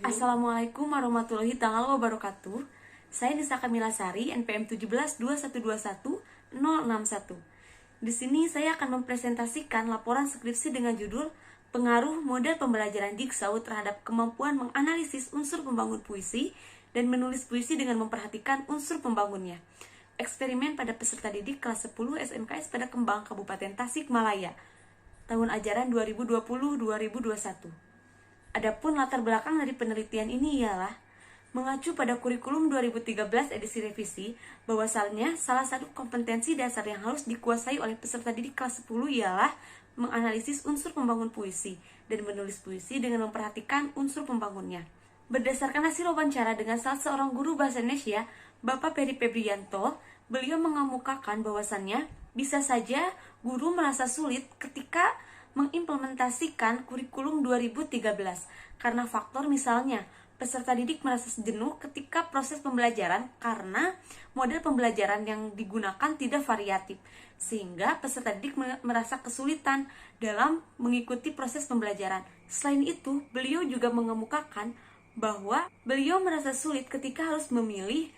Assalamualaikum warahmatullahi taala wabarakatuh. Saya Nisa Kamila Sari, NPM 1721211061. Di sini saya akan mempresentasikan laporan skripsi dengan judul Pengaruh Model Pembelajaran Jigsaw terhadap Kemampuan Menganalisis Unsur Pembangun Puisi dan Menulis Puisi dengan Memperhatikan Unsur Pembangunnya. Eksperimen pada peserta didik kelas 10 SMKS pada Kembang, Kabupaten Tasikmalaya. Tahun ajaran 2020-2021. Adapun latar belakang dari penelitian ini ialah mengacu pada kurikulum 2013 edisi revisi, bahwasannya salah satu kompetensi dasar yang harus dikuasai oleh peserta didik kelas 10 ialah menganalisis unsur pembangun puisi dan menulis puisi dengan memperhatikan unsur pembangunnya. Berdasarkan hasil wawancara dengan salah seorang guru bahasa Indonesia, Bapak Peri Febrianto, beliau mengemukakan bahwasannya bisa saja guru merasa sulit ketika mengimplementasikan kurikulum 2013 karena faktor misalnya peserta didik merasa jenuh ketika proses pembelajaran karena model pembelajaran yang digunakan tidak variatif, sehingga peserta didik merasa kesulitan dalam mengikuti proses pembelajaran. Selain itu, beliau juga mengemukakan bahwa beliau merasa sulit ketika harus memilih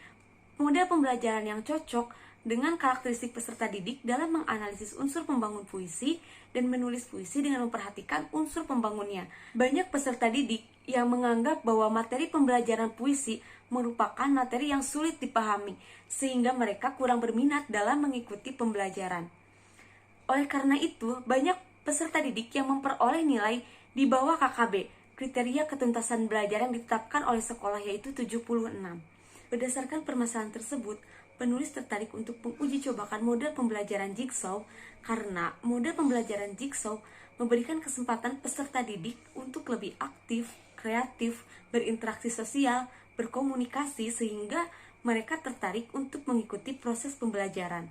model pembelajaran yang cocok dengan karakteristik peserta didik dalam menganalisis unsur pembangun puisi dan menulis puisi dengan memperhatikan unsur pembangunnya. Banyak peserta didik yang menganggap bahwa materi pembelajaran puisi merupakan materi yang sulit dipahami, sehingga mereka kurang berminat dalam mengikuti pembelajaran. Oleh karena itu, banyak peserta didik yang memperoleh nilai di bawah KKB, kriteria ketuntasan belajar yang ditetapkan oleh sekolah, yaitu 76. Berdasarkan permasalahan tersebut, penulis tertarik untuk menguji cobakan model pembelajaran Jigsaw karena model pembelajaran Jigsaw memberikan kesempatan peserta didik untuk lebih aktif, kreatif, berinteraksi sosial, berkomunikasi sehingga mereka tertarik untuk mengikuti proses pembelajaran.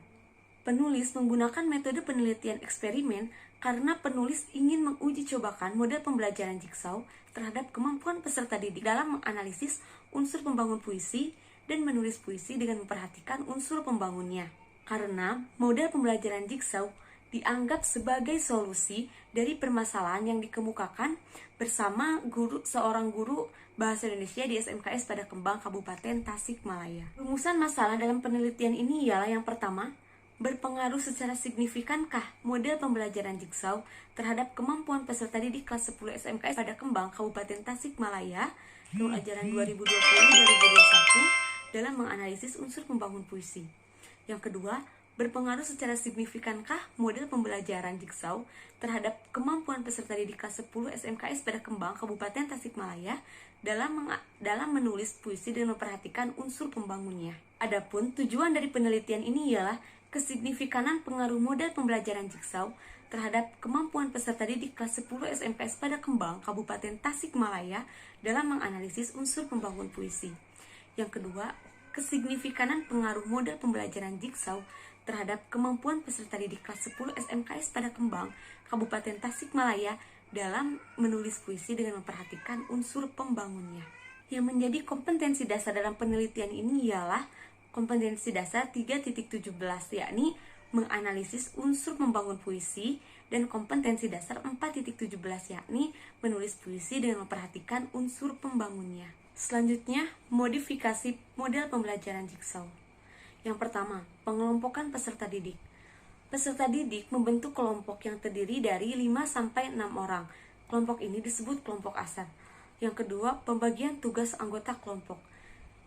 Penulis menggunakan metode penelitian eksperimen karena penulis ingin menguji cobakan model pembelajaran Jigsaw terhadap kemampuan peserta didik dalam menganalisis unsur pembangun puisi dan menulis puisi dengan memperhatikan unsur pembangunnya. Karena model pembelajaran Jigsaw dianggap sebagai solusi dari permasalahan yang dikemukakan bersama seorang guru bahasa Indonesia di SMKS pada Kembang, Kabupaten Tasikmalaya. Rumusan masalah dalam penelitian ini ialah yang pertama, berpengaruh secara signifikankah model pembelajaran Jigsaw terhadap kemampuan peserta didik kelas 10 SMKS pada Kembang, Kabupaten Tasikmalaya tahun ajaran 2020-2021 dalam menganalisis unsur pembangun puisi. Yang kedua, berpengaruh secara signifikankah model pembelajaran Jigsaw terhadap kemampuan peserta didik kelas 10 SMKS pada Kembang, Kabupaten Tasikmalaya dalam menulis puisi dan memperhatikan unsur pembangunnya. Adapun tujuan dari penelitian ini ialah kesignifikanan pengaruh model pembelajaran Jigsaw terhadap kemampuan peserta didik kelas 10 SMKS pada Kembang, Kabupaten Tasikmalaya dalam menganalisis unsur pembangun puisi. Yang kedua, kesignifikanan pengaruh model pembelajaran Jigsaw terhadap kemampuan peserta didik kelas 10 SMKS pada Kembang, Kabupaten Tasikmalaya dalam menulis puisi dengan memperhatikan unsur pembangunnya. Yang menjadi kompetensi dasar dalam penelitian ini ialah kompetensi dasar 3.17, yakni menganalisis unsur pembangun puisi, dan kompetensi dasar 4.17, yakni menulis puisi dengan memperhatikan unsur pembangunnya. Selanjutnya, modifikasi model pembelajaran Jigsaw. Yang pertama, pengelompokan peserta didik. Peserta didik membentuk kelompok yang terdiri dari 5-6 orang. Kelompok ini disebut kelompok asal. Yang kedua, pembagian tugas anggota kelompok.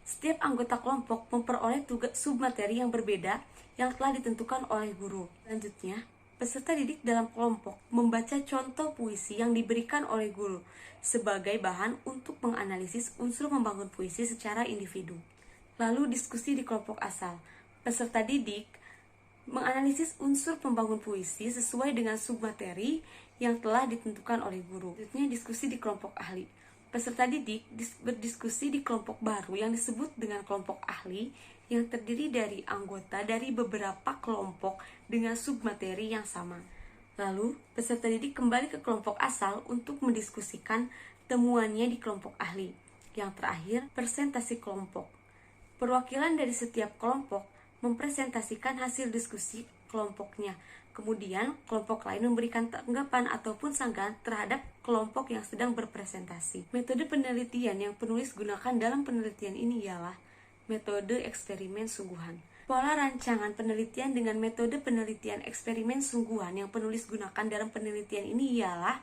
Setiap anggota kelompok memperoleh tugas submateri yang berbeda yang telah ditentukan oleh guru. Selanjutnya, peserta didik dalam kelompok membaca contoh puisi yang diberikan oleh guru sebagai bahan untuk menganalisis unsur membangun puisi secara individu. Lalu diskusi di kelompok asal. Peserta didik menganalisis unsur pembangun puisi sesuai dengan submateri yang telah ditentukan oleh guru. Selanjutnya, diskusi di kelompok ahli. Peserta didik berdiskusi di kelompok baru yang disebut dengan kelompok ahli yang terdiri dari anggota dari beberapa kelompok dengan submateri yang sama. Lalu, peserta didik kembali ke kelompok asal untuk mendiskusikan temuannya di kelompok ahli. Yang terakhir, presentasi kelompok. Perwakilan dari setiap kelompok mempresentasikan hasil diskusi kelompoknya. Kemudian, kelompok lain memberikan tanggapan ataupun sanggahan terhadap kelompok yang sedang berpresentasi. Metode penelitian yang penulis gunakan dalam penelitian ini ialah metode eksperimen sungguhan. Pola rancangan penelitian dengan metode penelitian eksperimen sungguhan yang penulis gunakan dalam penelitian ini ialah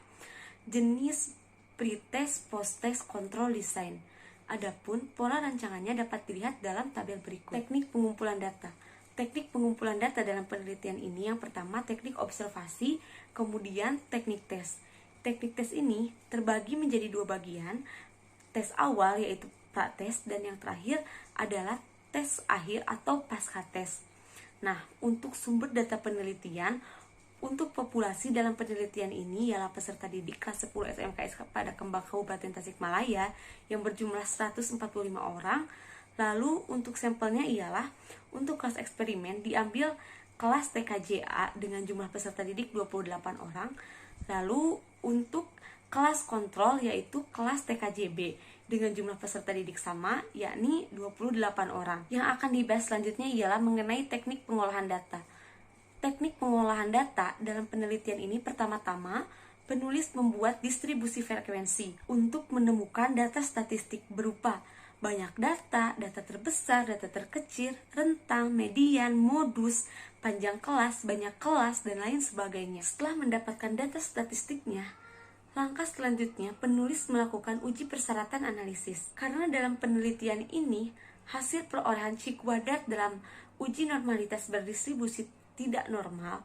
jenis pretest, post-test, kontrol, desain. Adapun pola rancangannya dapat dilihat dalam tabel berikut. Teknik pengumpulan data. Teknik pengumpulan data dalam penelitian ini yang pertama teknik observasi, kemudian teknik tes. Teknik tes ini terbagi menjadi dua bagian. Tes awal yaitu pra-tes dan yang terakhir adalah tes akhir atau pasca tes. Nah, untuk sumber data penelitian untuk populasi dalam penelitian ini ialah peserta didik kelas 10 SMKS pada Kembang Kabupaten Tasikmalaya yang berjumlah 145 orang. Lalu untuk sampelnya ialah untuk kelas eksperimen diambil kelas TKJA dengan jumlah peserta didik 28 orang. Lalu untuk kelas kontrol yaitu kelas TKJB dengan jumlah peserta didik sama, yakni 28 orang. Yang akan dibahas selanjutnya ialah mengenai teknik pengolahan data. Teknik pengolahan data dalam penelitian ini pertama-tama, penulis membuat distribusi frekuensi untuk menemukan data statistik berupa banyak data, data terbesar, data terkecil, rentang, median, modus, panjang kelas, banyak kelas, dan lain sebagainya. Setelah mendapatkan data statistiknya, langkah selanjutnya, penulis melakukan uji persyaratan analisis. Karena dalam penelitian ini, hasil perolehan Cikwadat dalam uji normalitas berdistribusi tidak normal,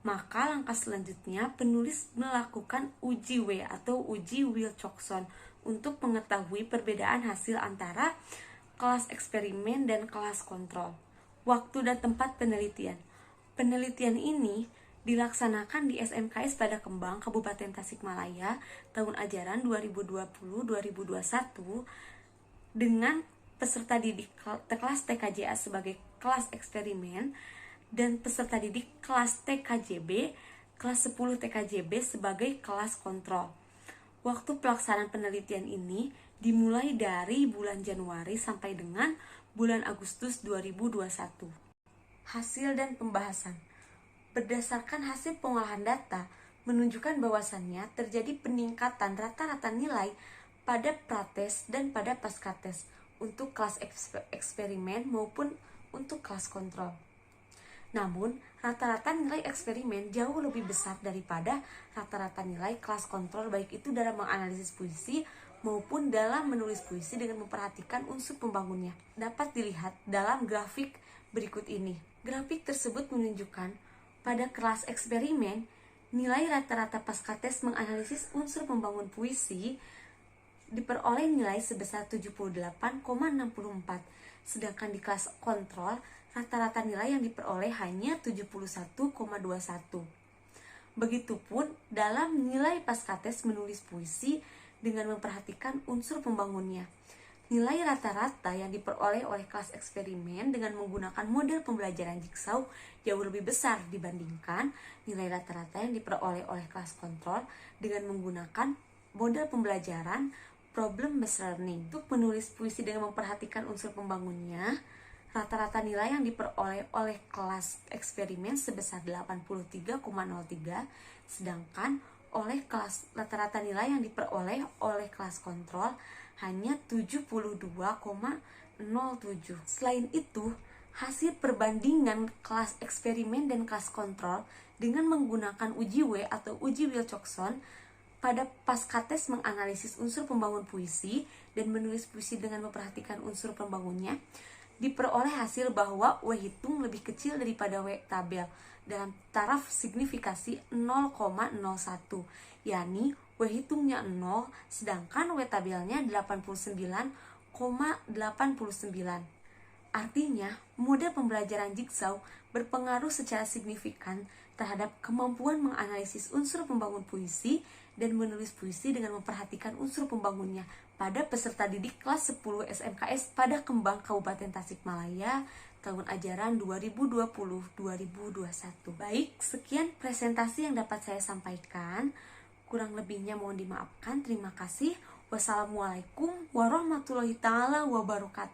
maka langkah selanjutnya, penulis melakukan uji W atau uji Wilcoxon untuk mengetahui perbedaan hasil antara kelas eksperimen dan kelas kontrol. Waktu dan tempat penelitian. Penelitian ini dilaksanakan di SMKS pada Kembang, Kabupaten Tasikmalaya, tahun ajaran 2020-2021 dengan peserta didik kelas TKJA sebagai kelas eksperimen dan peserta didik kelas TKJB, kelas 10 TKJB sebagai kelas kontrol. Waktu pelaksanaan penelitian ini dimulai dari bulan Januari sampai dengan bulan Agustus 2021. Hasil dan pembahasan. Berdasarkan hasil pengolahan data, menunjukkan bahwasannya terjadi peningkatan rata-rata nilai pada prates dan pada pascates untuk kelas eksperimen maupun untuk kelas kontrol. Namun, rata-rata nilai eksperimen jauh lebih besar daripada rata-rata nilai kelas kontrol, baik itu dalam menganalisis puisi maupun dalam menulis puisi dengan memperhatikan unsur pembangunnya. Dapat dilihat dalam grafik berikut ini. Grafik tersebut menunjukkan pada kelas eksperimen, nilai rata-rata pascates menganalisis unsur pembangun puisi diperoleh nilai sebesar 78,64, sedangkan di kelas kontrol, rata-rata nilai yang diperoleh hanya 71,21. Begitupun dalam nilai pascates menulis puisi dengan memperhatikan unsur pembangunnya. Nilai rata-rata yang diperoleh oleh kelas eksperimen dengan menggunakan model pembelajaran Jigsaw jauh lebih besar dibandingkan nilai rata-rata yang diperoleh oleh kelas kontrol dengan menggunakan model pembelajaran problem-based learning. Untuk menulis puisi dengan memperhatikan unsur pembangunnya, rata-rata nilai yang diperoleh oleh kelas eksperimen sebesar 83,03, sedangkan oleh kelas rata-rata nilai yang diperoleh oleh kelas kontrol hanya 72,07. Selain itu, hasil perbandingan kelas eksperimen dan kelas kontrol dengan menggunakan uji W atau uji Wilcoxon pada pascates menganalisis unsur pembangun puisi dan menulis puisi dengan memperhatikan unsur pembangunnya, diperoleh hasil bahwa W hitung lebih kecil daripada W tabel dalam taraf signifikasi 0,01, yakni W hitungnya 0, sedangkan W tabelnya 89,89. Artinya, model pembelajaran Jigsaw berpengaruh secara signifikan terhadap kemampuan menganalisis unsur pembangun puisi dan menulis puisi dengan memperhatikan unsur pembangunnya pada peserta didik kelas 10 SMKS pada Kembang Kabupaten Tasikmalaya tahun ajaran 2020-2021. Baik, sekian presentasi yang dapat saya sampaikan. Kurang lebihnya mohon dimaafkan. Terima kasih. Wassalamualaikum warahmatullahi taala wabarakatuh.